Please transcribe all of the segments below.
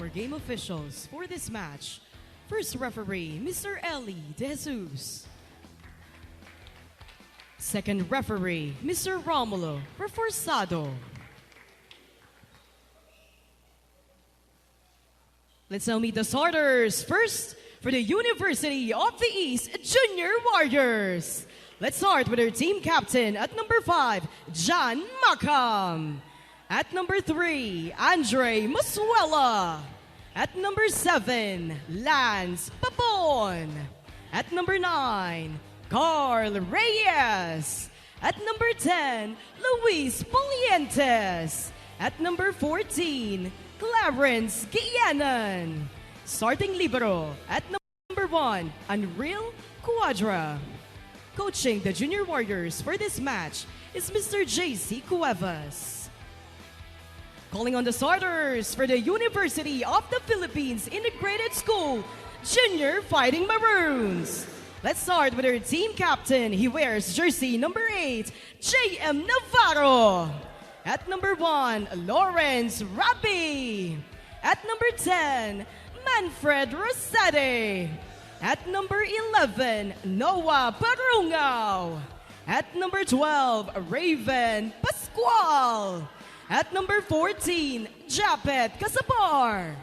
our game officials for this match. First referee, Mr. Eli De Jesus. Second referee, Mr. Romulo Reforzado. Let's now meet the starters. First, for the University of the East Junior Warriors. Let's start with our team captain at number 5, John Macam. At number 3, Andre Masuela. At number 7, Lance Papon. At number 9, Carl Reyes. At number 10, Luis Polientes. At number 14, Clarence Guianan. Starting libero at number 1, Unreal Cuadra. Coaching the Junior Warriors for this match is Mr. JC Cuevas. Calling on the starters for the University of the Philippines Integrated School Junior Fighting Maroons. Let's start with our team captain. He wears jersey number 8, J.M. Navarro. At number 1, Lawrence Rabi. At number 10, Manfred Rosette. At number 11, Noah Barungao. At number 12, Raven Pascual. At number 14, Japet Casabar.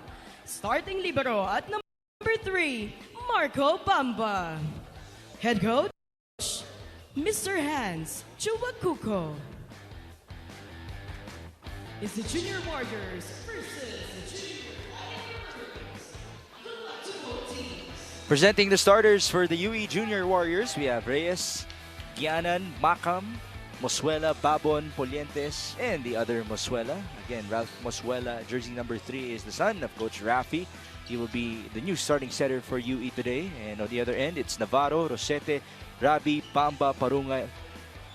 Starting libero at number 3, Marco Bamba. Head coach, Mr. Hans Chuacuco. It's the Junior Warriors versus the Junior Warriors. Good luck to both teams. Presenting the starters for the UE Junior Warriors, we have Reyes, Guianan, Macam, Masuela, Babon, Polientes, and the other Masuela. Again, Ralph Masuela, jersey number 3, is the son of Coach Rafi. He will be the new starting setter for UE today. And on the other end, it's Navarro, Rosette, Rabi, Bamba,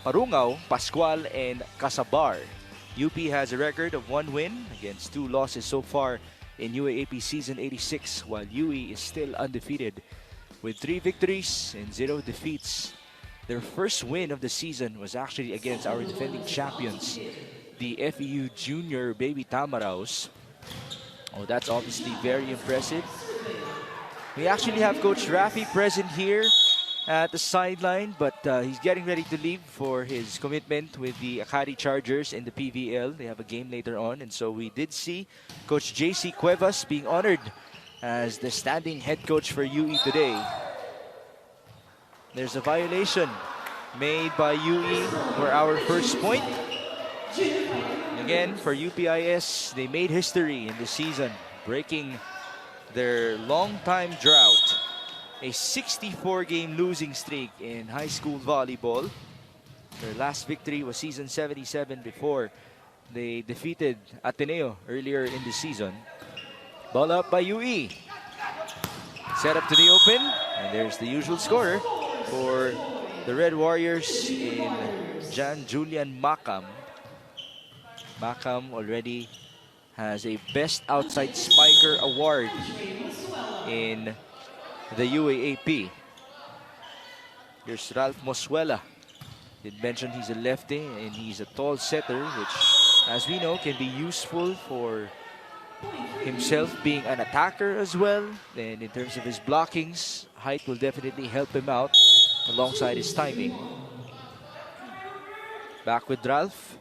Parungao, Pascual, and Casabar. UP has a record of 1 win against 2 losses so far in UAAP Season 86, while UE is still undefeated with 3 victories and 0 defeats. Their first win of the season was actually against our defending champions, the FEU Junior Baby Tamaraos. Oh, that's obviously very impressive. We actually have Coach Rafi present here at the sideline, but he's getting ready to leave for his commitment with the Akari Chargers in the PVL. They have a game later on, and so we did see Coach JC Cuevas being honored as the standing head coach for UE today. There's a violation made by UE for our first point. Again, for UPIS, they made history in the season, breaking their long-time drought. A 64-game losing streak in high school volleyball. Their last victory was season 77 before they defeated Ateneo earlier in the season. Ball up by UE. Set up to the open, and there's the usual scorer for the Red Warriors in Jan Julian Macam. Macam already has a Best Outside Spiker award in the UAAP. Here's Ralph Masuela. Did mention he's a lefty and he's a tall setter, which, as we know, can be useful for himself being an attacker as well. And in terms of his blockings, height will definitely help him out alongside his timing. Back with Ralph.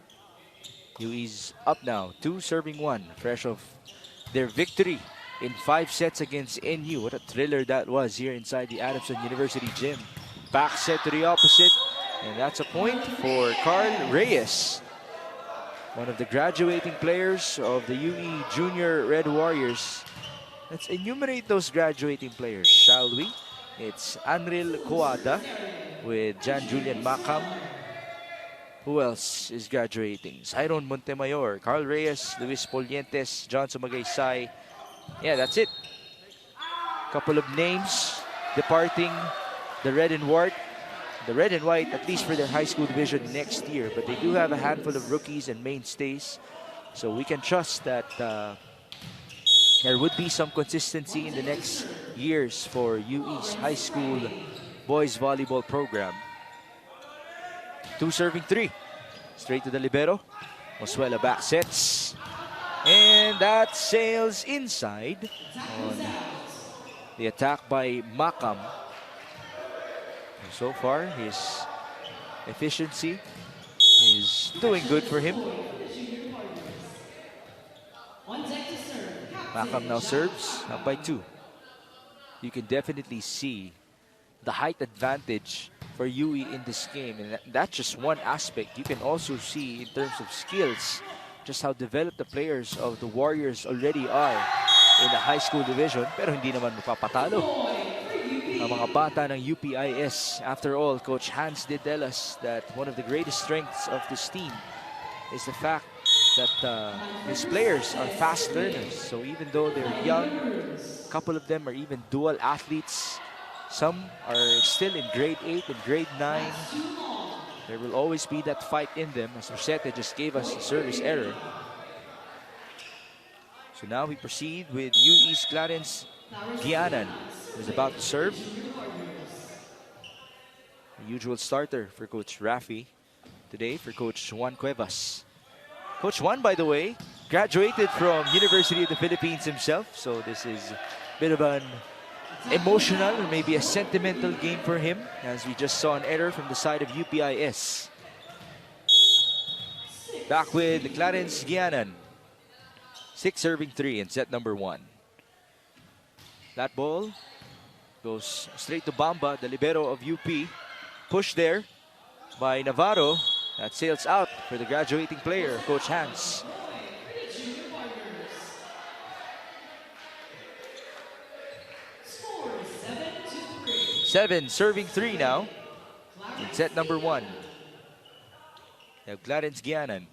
UE's up now, 2 serving 1, fresh of their victory in 5 sets against NU. What a thriller that was here inside the Adamson University gym. Back set to the opposite, and that's a point for Carl Reyes, one of the graduating players of the UE Junior Red Warriors. Let's enumerate those graduating players, shall we? It's Anril Coada with Jan Julian Macam. Who else is graduating? Zyron Montemayor, Carl Reyes, Luis Polientes, John Sumagaysay. Yeah, that's it. Couple of names departing the red and white. The red and white, at least for their high school division next year. But they do have a handful of rookies and mainstays. So we can trust that there would be some consistency in the next years for UE's high school boys volleyball program. 2 serving 3. Straight to the libero. Masuela back sets. And And that sails inside on the attack by Makam. So far, his efficiency is doing good for him. Makam now serves, up by 2. You can definitely see the height advantage for UE in this game, and that's just one aspect. You can also see in terms of skills just how developed the players of the Warriors already are in the high school division, pero hindi naman mapapatalo ang mga bata ng UPIS. After all, Coach Hans did tell us that one of the greatest strengths of this team is the fact that his players are fast learners. So even though they're young, a couple of them are even dual athletes. Some are still in grade 8 and grade 9. There will always be that fight in them, as Rosette just gave us a service error. So now we proceed with UE's Clarence Gianan, who's about to serve. The usual starter for Coach Rafi today for Coach Juan Cuevas. Coach Juan, by the way, graduated from University of the Philippines himself, so this is a bit of an emotional or maybe a sentimental game for him, as we just saw an error from the side of UPIS. Back with Clarence Gianan. 6 serving 3 in set number 1. That ball goes straight to Bamba, the libero of UP. Push there by Navarro. That sails out for the graduating player, Coach Hans. Seven serving 3 now in set number 1. We have Clarence Gianan.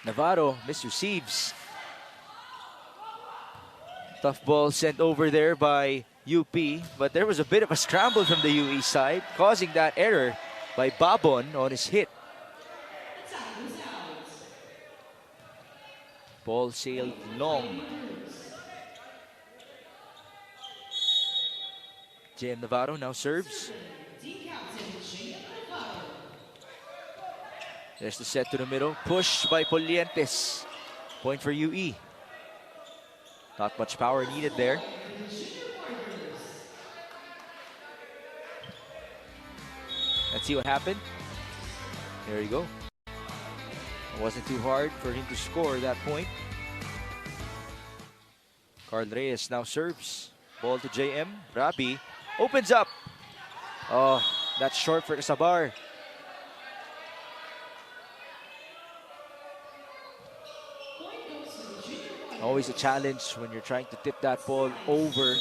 Navarro misreceives. Tough ball sent over there by UP, but there was a bit of a scramble from the UE side, causing that error by Babon on his hit. Ball sailed long. JM Navarro now serves. There's the set to the middle. Push by Polientes. Point for UE. Not much power needed there. Let's see what happened. There you go. It wasn't too hard for him to score that point. Carl Reyes now serves. Ball to JM. Rabi opens up. Oh, that's short for Casabar. Always a challenge when you're trying to tip that ball over.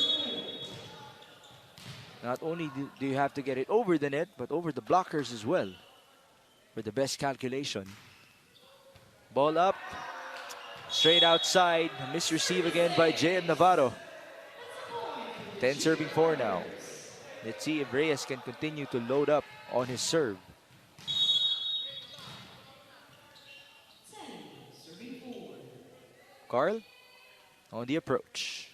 Not only do you have to get it over the net, but over the blockers as well for the best calculation. Ball up, straight outside, misreceive again by JM Navarro. 10 serving 4 now. Let's see if Reyes can continue to load up on his serve. Carl on the approach.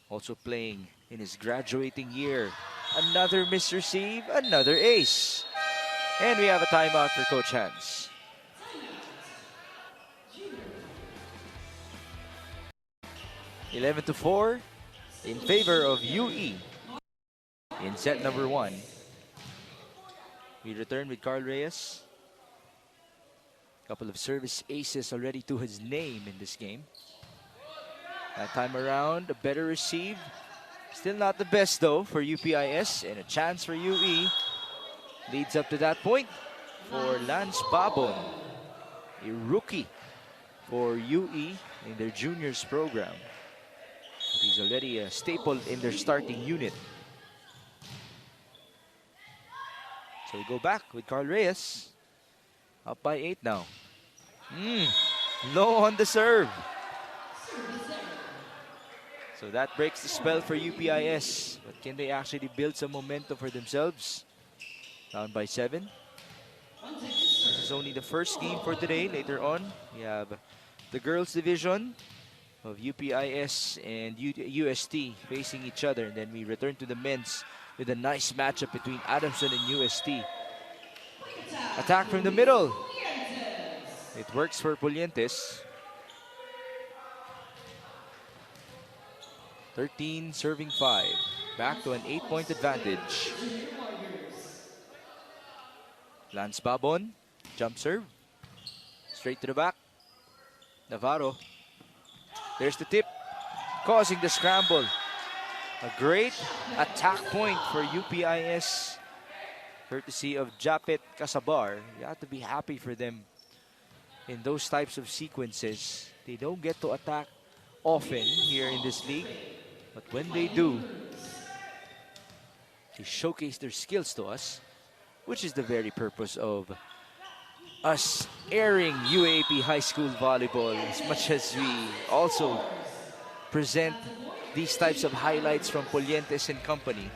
Also playing in his graduating year. Another misreceive, another ace. And we have a timeout for Coach Hans. (11-4) in favor of UE in set number 1. We return with Carl Reyes. Couple of service aces already to his name in this game. That time around, a better receive. Still not the best though for UPIS, and a chance for UE. Leads up to that point for Lance Babon, a rookie for UE in their juniors program. He's already a staple in their starting unit. So we go back with Carl Reyes. Up by 8 now. Low on the serve. So that breaks the spell for UPIS. But can they actually build some momentum for themselves? Down by 7. This is only the first game for today. Later on, we have the girls division of UPIS and UST facing each other. And then we return to the men's with a nice matchup between Adamson and UST. Attack from the middle. It works for Polientes. 13 serving 5. Back to an 8-point advantage. Lance Babon, jump serve. Straight to the back. Navarro. There's the tip, causing the scramble. A great attack point for UPIS, courtesy of Japet Casabar. You have to be happy for them in those types of sequences. They don't get to attack often here in this league, but when they do, they showcase their skills to us, which is the very purpose of us airing UAP High School Volleyball, as much as we also present these types of highlights from Polientes and company.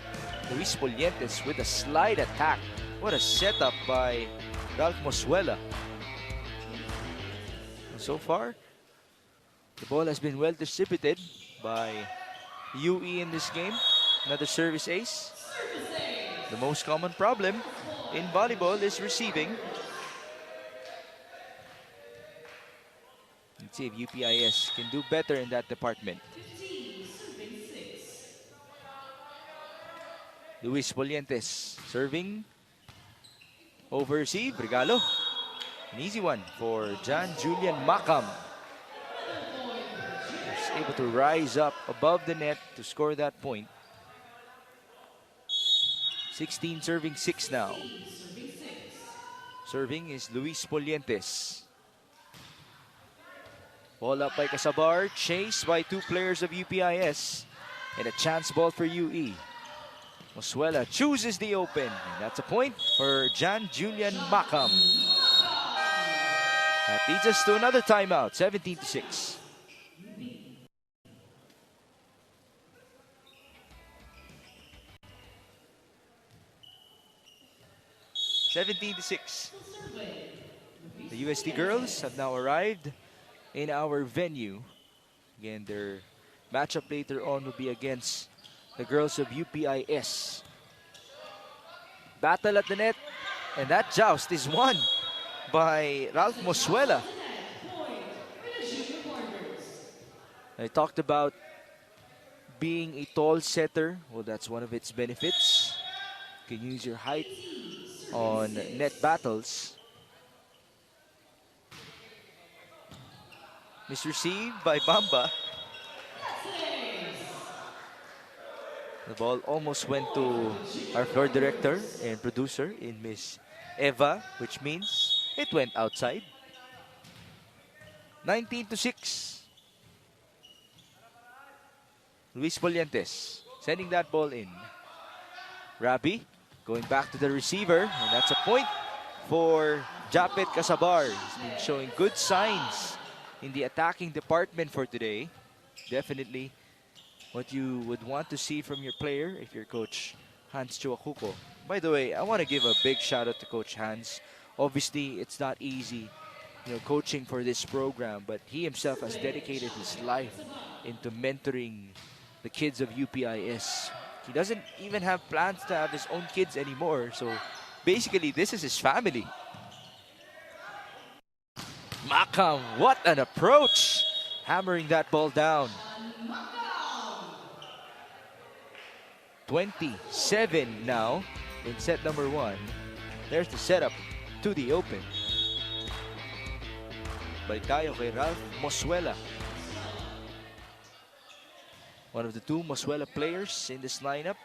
Luis Polientes with a slide attack. What a setup by Ralph Mosuela. So far, the ball has been well distributed by UE in this game. Another service ace. The most common problem in volleyball is receiving. Let's see if UPIS can do better in that department. Luis Polientes serving. Over receive, regalo. An easy one for John Julian Macam. He's able to rise up above the net to score that point. 16 serving 6 now. Serving is Luis Polientes. Ball up by Casabar, chased by 2 players of UPIS, and a chance ball for UE. Mosuela chooses the open, and that's a point for John Julian Macam. That leads us to another timeout, 17-6. The UST girls have now arrived in our venue. Again, their matchup later on will be against the girls of UPIS. Battle at the net, and that joust is won by Ralph Mosuela. I talked about being a tall setter. Well, that's one of its benefits. You can use your height on net battles. Misreceived by Bamba. The ball almost went to our floor director and producer in Miss Eva, which means it went outside. 19-6. Luis Polientes sending that ball in. Rabi going back to the receiver, and that's a point for Japet Casabar. He's been showing good signs in the attacking department for today. Definitely what you would want to see from your player if you're Coach Hans Chuacuco. By the way, I want to give a big shout out to Coach Hans. Obviously, it's not easy, coaching for this program, but he himself has dedicated his life into mentoring the kids of UPIS. He doesn't even have plans to have his own kids anymore, so basically this is his family. Macam, what an approach! Hammering that ball down. 27 now in set number 1. There's the setup to the open. Balik tayo kay Ralph Mosuela. One of the 2 Mosuela players in this lineup.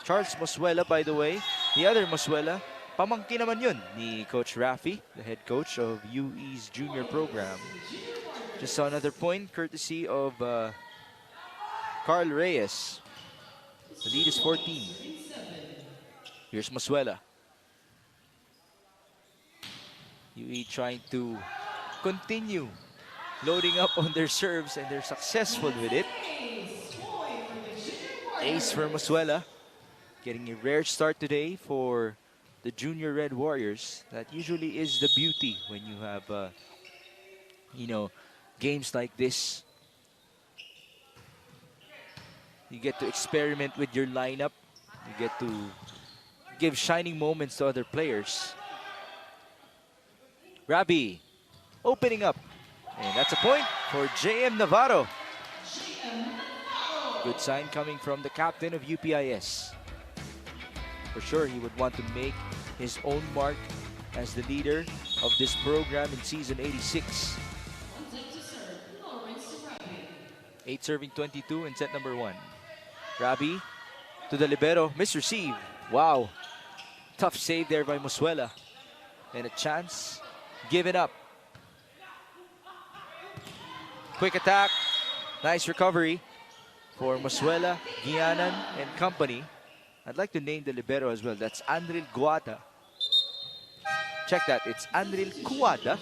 Charles Mosuela, by the way. The other Mosuela, pamangkin naman yun ni Coach Rafi, the head coach of UE's junior program. Just saw another point courtesy of Carl Reyes. The lead is 14. Here's Mosuela. UE trying to continue loading up on their serves, and they're successful with it. Ace for Mosuela. Getting a rare start today for the Junior Red Warriors. That usually is the beauty when you have, games like this. You get to experiment with your lineup. You get to give shining moments to other players. Rabi opening up. And that's a point for JM Navarro. Good sign coming from the captain of UPIS. For sure, he would want to make his own mark as the leader of this program in season 86. 8 serving 22 in set number 1. Rabi to the libero, misreceive. Wow, tough save there by Mosuela. And a chance given up. Quick attack, nice recovery for Mosuela, Gianan, and company. I'd like to name the libero as well. That's Andril Guada. Check that, it's Andril Guada,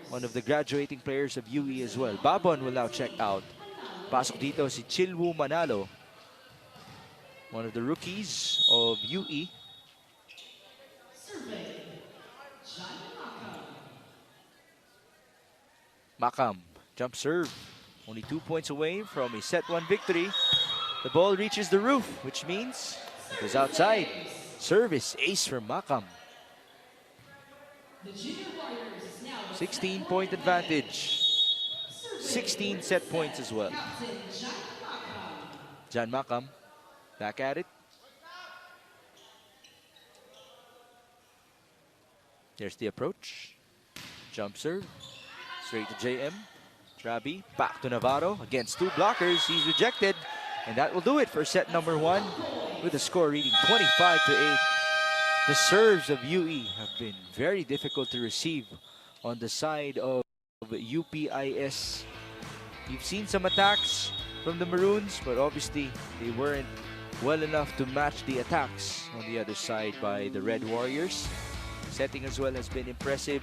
one of the graduating players of UE as well. Babon will now check out. Pasok dito si Chilwu Manalo, one of the rookies of UE. Makam, jump serve. Only 2 points away from a set 1 victory. The ball reaches the roof, which means it goes outside. Service ace for Makam. 16-point advantage. 16 set points as well. Jan Makam back at it. There's the approach. Jump serve. Straight to JM. Rabi back to Navarro against 2 blockers. He's rejected. And that will do it for set number 1 with the score reading 25-8. The serves of UE have been very difficult to receive on the side of UPIS. You've seen some attacks from the Maroons, but obviously they weren't well enough to match the attacks on the other side by the Red Warriors. Setting as well has been impressive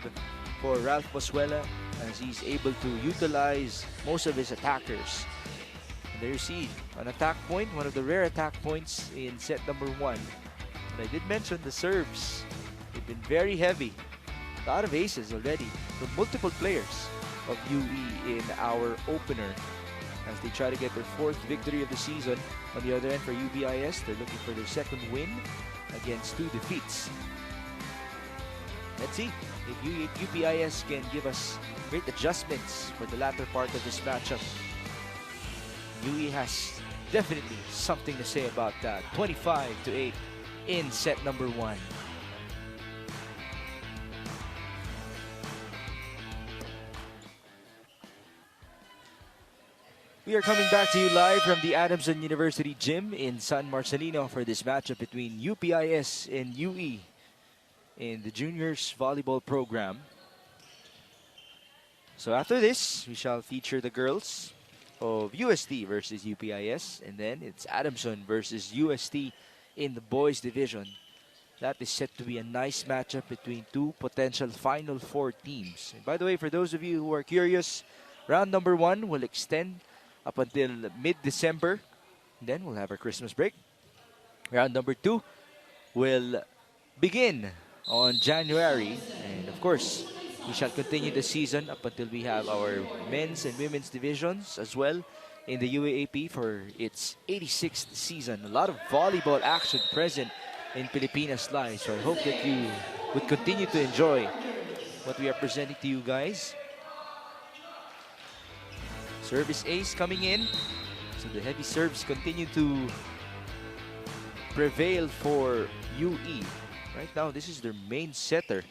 for Ralph Mosuela as he's able to utilize most of his attackers. And there you see an attack point, one of the rare attack points in set number 1. And I did mention the serves. They've been very heavy. A lot of aces already from multiple players of UE in our opener as they try to get their 4th victory of the season. On the other end for UPIS, they're looking for their 2nd win against 2 defeats. Let's see if UPIS can give us great adjustments for the latter part of this matchup. UE has definitely something to say about that. 25-8 in set number 1. We are coming back to you live from the Adamson University Gym in San Marcelino for this matchup between UPIS and UE in the juniors volleyball program. So after this, we shall feature the girls of UST versus UPIS, and then it's Adamson versus UST in the boys division. That is set to be a nice matchup between 2 potential Final Four teams. And by the way, for those of you who are curious, round number 1 will extend up until mid-December. Then we'll have our Christmas break. Round number 2 will begin on January. And of course, we shall continue the season up until we have our men's and women's divisions as well in the UAAP for its 86th season. A lot of volleyball action present in Pilipinas Live. So I hope that you would continue to enjoy what we are presenting to you guys. Service ace coming in. So the heavy serves continue to prevail for UE. Right now, this is their main setter,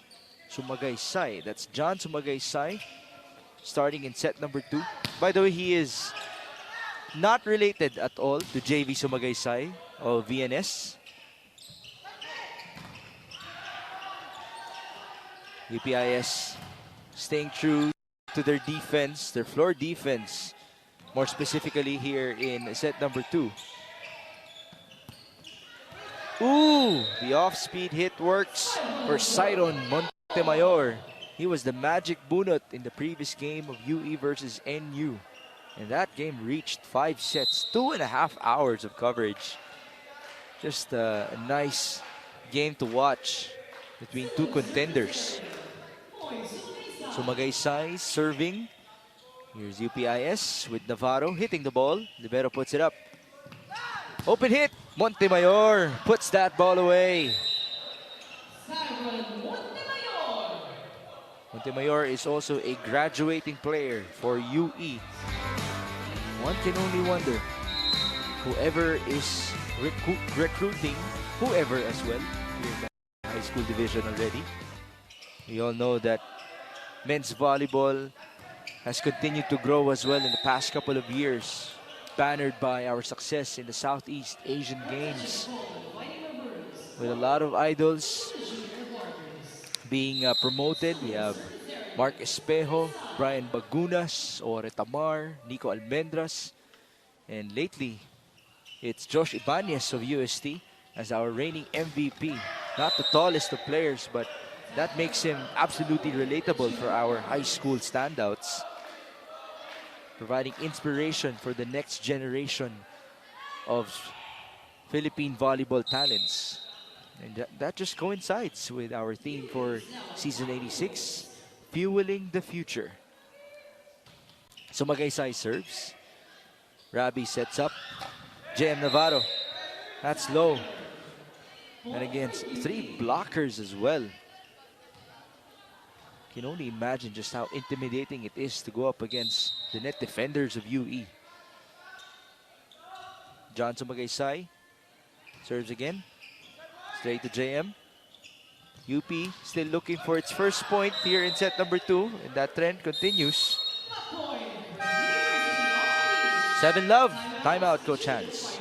Sumagaysay. That's John Sumagaysay, starting in set number 2. By the way, he is not related at all to JV Sumagaysay of VNS. UPIS staying true to their defense, their floor defense, more specifically here in set number 2. Ooh, the off-speed hit works for Cyron Montemayor. He was the magic bunot in the previous game of UE versus NU. And that game reached 5 sets, 2.5 hours of coverage. Just a nice game to watch between 2 contenders. Sumagaysay serving. Here's UPIS with Navarro hitting the ball. Libero puts it up. Open hit. Montemayor puts that ball away. Montemayor is also a graduating player for UE. One can only wonder whoever is recruiting whoever as well here in the high school division already. We all know that men's volleyball has continued to grow as well in the past couple of years, bannered by our success in the Southeast Asian Games, with a lot of idols being promoted. We have Mark Espejo, Brian Bagunas, Ore Tamar, Nico Almendras, and lately it's Josh Ibanez of UST as our reigning MVP. Not the tallest of players, but that makes him absolutely relatable for our high school standouts, providing inspiration for the next generation of Philippine volleyball talents. And that just coincides with our theme for Season 86, Fueling the Future. So Magaysay serves. Rabi sets up. JM Navarro. That's low. And against 3 blockers as well. You can only imagine just how intimidating it is to go up against the net defenders of UE. Johnson Magaysay serves again. Straight to JM. UP still looking for its first point here in set number 2. And that trend continues. 7-love. Timeout, Coach Hans.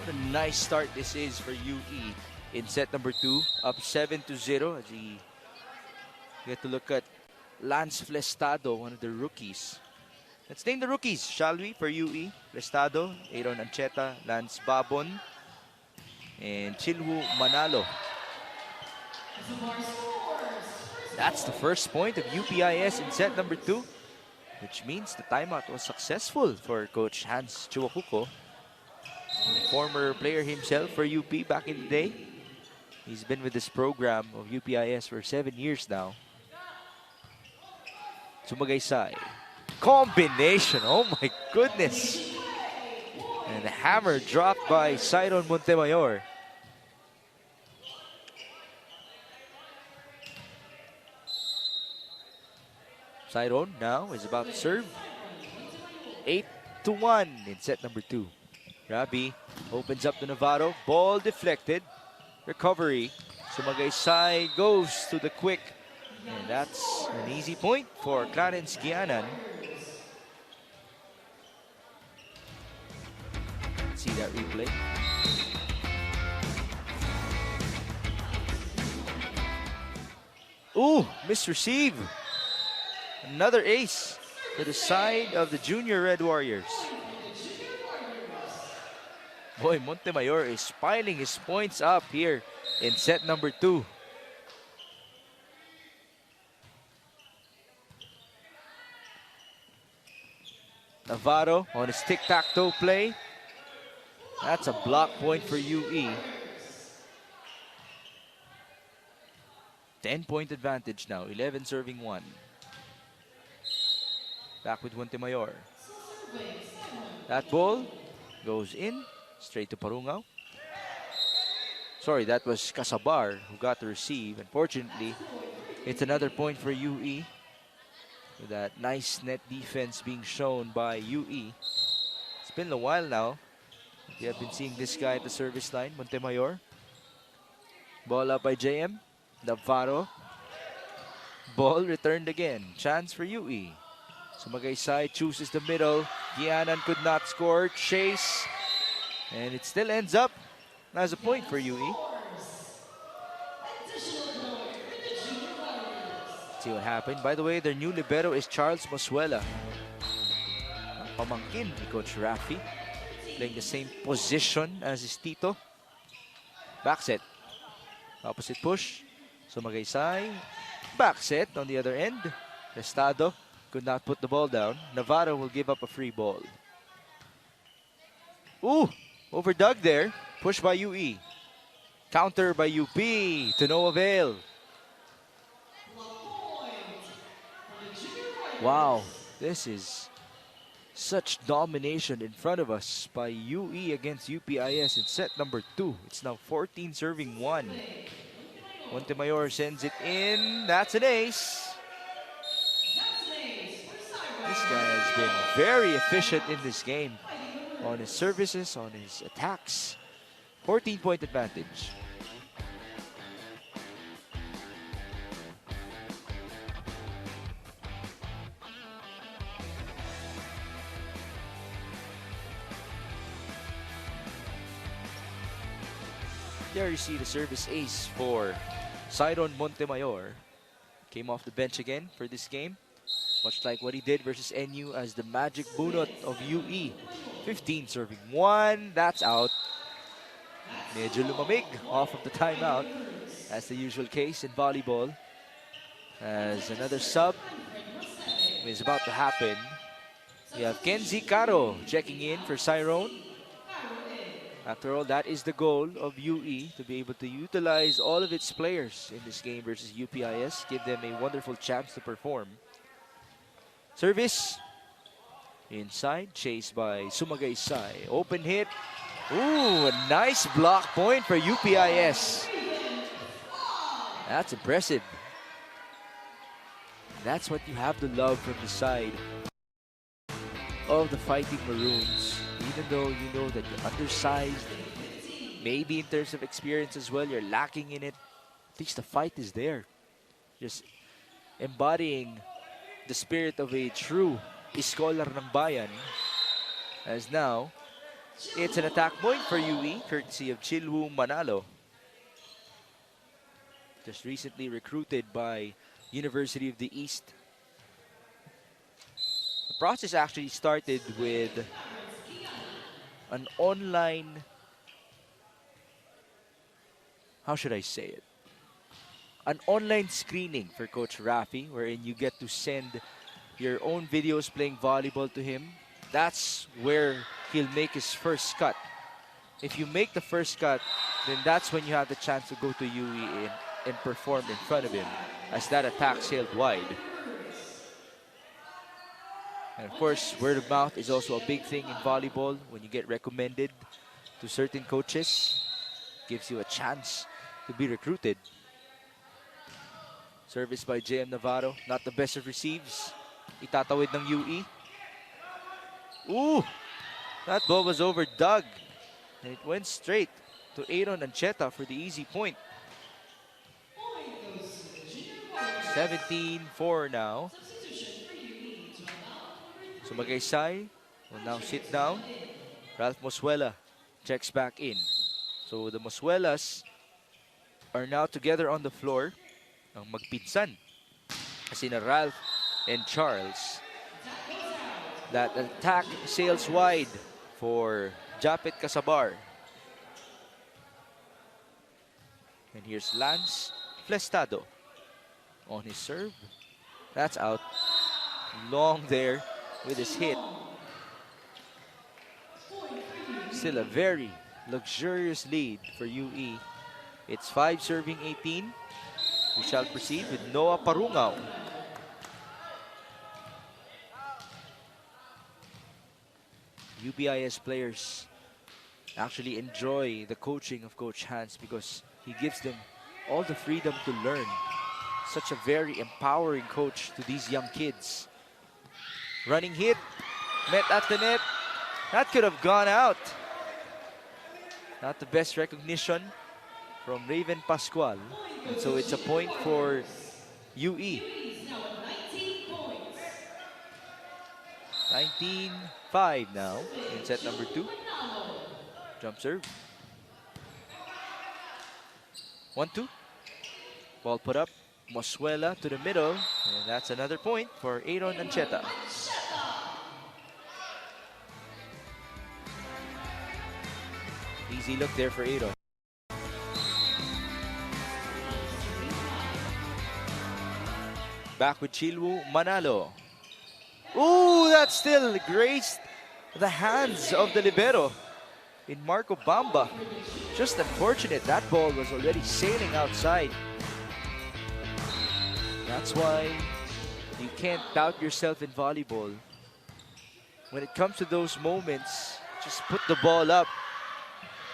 What a nice start this is for UE in set number 2. Up 7-0 as we get to look at Lance Flestado, one of the rookies. Let's name the rookies, shall we, for UE. Flestado, Aaron Ancheta, Lance Babon, and Chilwu Manalo. That's the first point of UPIS in set number 2, which means the timeout was successful for Coach Hans Chuakuko, former player himself for UP back in the day. He's been with this program of UPIS for 7 years now. Sumagaysay. Combination, oh my goodness. And the hammer dropped by Cyron Montemayor. Cyron now is about to serve. 8-1 in set number 2. Rabi opens up to Navarro. Ball deflected. Recovery. Sumagaysay goes to the quick. And that's an easy point for Clarence Gianan. Let's see that replay. Ooh, misreceive. Another ace to the side of the Junior Red Warriors. Boy, Montemayor is piling his points up here in set number 2. Navarro on his tic-tac-toe play. That's a block point for UE. 10-point advantage now, 11 serving 1. Back with Montemayor. That ball goes in, straight to Parungao. Sorry, that was Casabar who got the receive. Unfortunately, it's another point for UE. With that nice net defense being shown by UE. It's been a while now. We have been seeing this guy at the service line, Montemayor. Ball up by JM. Navarro. Ball returned again. Chance for UE. Sumagaysay chooses the middle. Gianan could not score. Chase. And it still ends up as a point for UE. See what happened. By the way, their new libero is Charles Mosuela. Pamangkin ni Coach Rafi. Playing the same position as his tito. Back set. Opposite push. Sumagaysay. Back set on the other end. Estado could not put the ball down. Navarro will give up a free ball. Ooh, overdug there. Push by UE. Counter by UP to no avail. Wow, this is such domination in front of us by UE against UPIS in set number 2. It's now 14 serving 1. Montemayor sends it in. That's an ace. This guy has been very efficient in this game. On his services, on his attacks. 14-point advantage. There you see the service ace for Cyron Montemayor. Came off the bench again for this game. Much like what he did versus NU as the magic bunot of UE. 15 serving 1. That's out. Medyo lumamig off of the timeout. As the usual case in volleyball. As another sub is about to happen. We have Kenzie Caro checking in for Cyron. After all, that is the goal of UE, to be able to utilize all of its players in this game versus UPIS. Give them a wonderful chance to perform. Service. Inside, chased by Sumagaysay. Open hit. Ooh, a nice block point for UPIS. That's impressive. That's what you have to love from the side of the Fighting Maroons. Even though you know that you're undersized, maybe in terms of experience as well, you're lacking in it, at least the fight is there. Just embodying the spirit of a true Iskolar ng Bayan. As now, it's an attack point for UE, courtesy of Chilwu Manalo. Just recently recruited by University of the East. The process actually started with an online, how should I say it? An online screening for Coach Rafi, wherein you get to send your own videos playing volleyball to him. That's where he'll make his first cut. If you make the first cut, then that's when you have the chance to go to UE and perform in front of him, as that attack sailed wide. And of course, word of mouth is also a big thing in volleyball. When you get recommended to certain coaches, gives you a chance to be recruited. Service by JM Navarro, not the best of receives. Itatawid ng UE. Ooh, that ball was over Doug. And it went straight to Aaron Ancheta for the easy point. 17-4 now. Sumagaysay will now sit down. Ralph Mosuela checks back in. So the Mosuelas are now together on the floor. Ang magpinsan. Sina Ralph and Charles. That attack sails wide for Japet Casabar. And here's Lance Flestado on his serve. That's out. Long there with his hit. Still a very luxurious lead for UE. It's 5 serving 18. We shall proceed with Noah Parungaw. UPIS players actually enjoy the coaching of Coach Hans because he gives them all the freedom to learn. Such a very empowering coach to these young kids. Running hit, met at the net. That could have gone out. Not the best recognition from Raven Pascual. And so it's a point for UE. 19-5 now in set number 2. Jump serve. 1-2. Ball put up. Mosuela to the middle. And that's another point for Aaron Ancheta. Easy look there for Aaron. Back with Chilwu Manalo. Ooh, that still graced the hands of the libero in Marco Bamba. Just unfortunate that ball was already sailing outside. That's why you can't doubt yourself in volleyball. When it comes to those moments, just put the ball up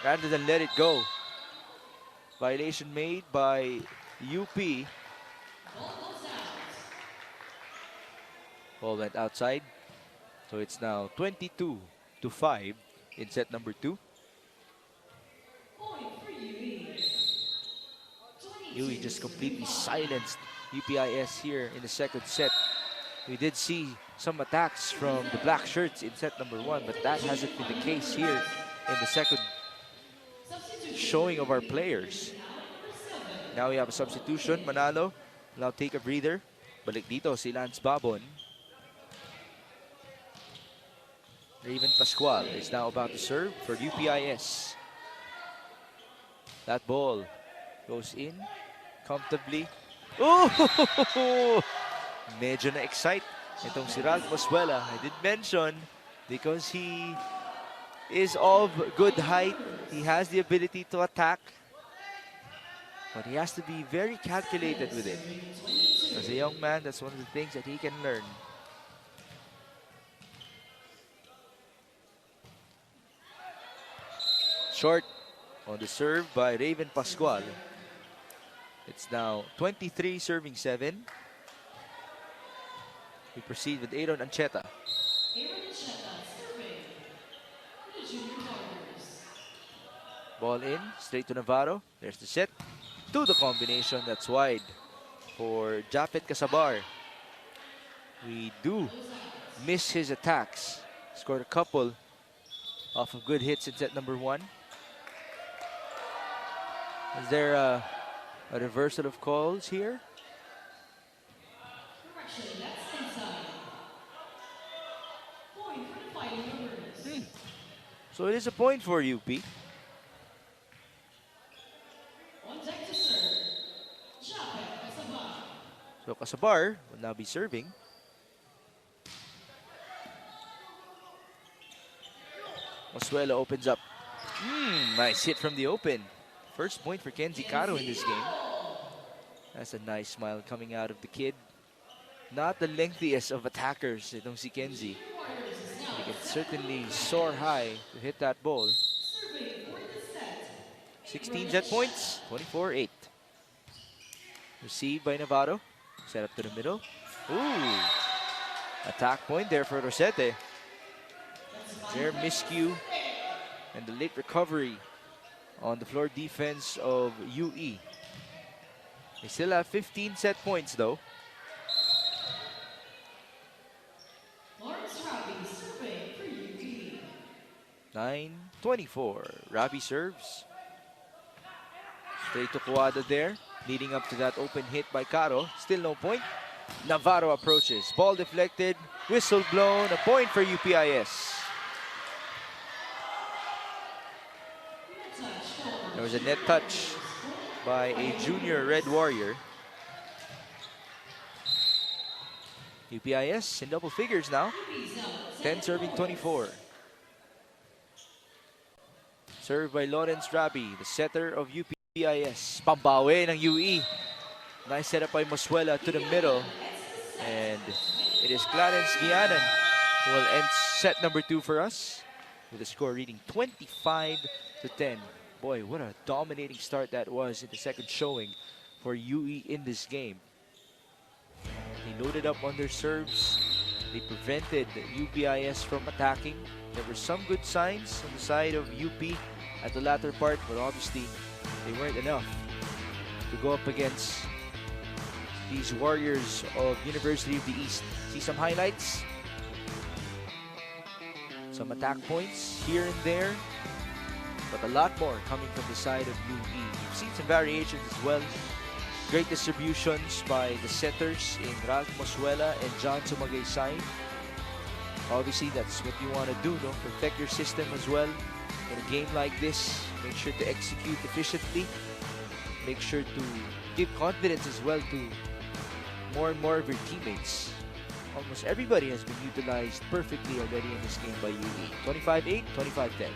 rather than let it go. Violation made by UP. Ball went outside. So it's now 22-5 in set number 2. UE just completely silenced UPIS here in the second set. We did see some attacks from the black shirts in set number 1, but that hasn't been the case here in the second showing of our players. Now we have a substitution. Manalo will now take a breather. Balik dito si Lance Babon. Raven Pascual is now about to serve for UPIS. That ball goes in comfortably. Oh! Medyo na-excite itong si Ralph Moswela. I did mention because he is of good height. He has the ability to attack. But he has to be very calculated with it. As a young man, that's one of the things that he can learn. Short on the serve by Raven Pascual. It's now 23 serving 7. We proceed with Aaron Ancheta. Ball in, straight to Navarro. There's the set. To the combination, that's wide for Japet Casabar. We do miss his attacks. Scored a couple off of good hits in set number 1. Is there a reversal of calls here? So it is a point for UP. So Casabar will now be serving. Moswela opens up. Nice hit from the open. First point for Kenzie Caro in this game. That's a nice smile coming out of the kid. Not the lengthiest of attackers, itong si Kenzie. He can certainly soar high to hit that ball. 16 set points, 24-8. Received by Navarro. Set up to the middle. Ooh! Attack point there for Rosete. Their miscue and the late recovery on the floor defense of UE. They still have 15 set points though. 9-24. Rabi serves. Straight to Kuwada there. Leading up to that open hit by Caro. Still no point. Navarro approaches. Ball deflected. Whistle blown. A point for UPIS. There was a net touch by a junior Red Warrior. UPIS in double figures now. 10 serving 24. Served by Lawrence Rabi, the setter of UPIS. Pambawi ng UE. Nice setup by Moswela to the middle. And it is Clarence Guianan who will end set number 2 for us with a score reading 25-10. Boy, what a dominating start that was in the second showing for UE in this game. They loaded up on their serves. They prevented UPIS from attacking. There were some good signs on the side of UP at the latter part, but obviously they weren't enough to go up against these Warriors of University of the East. See some highlights. Some attack points here and there, but a lot more coming from the side of UE. You've seen some variations as well. Great distributions by the setters in Ralph Moswela and John Sumagaysay. Obviously, that's what you want to do, no? Protect your system as well. In a game like this, make sure to execute efficiently. Make sure to give confidence as well to more and more of your teammates. Almost everybody has been utilized perfectly already in this game by UE. 25-8, 25-10.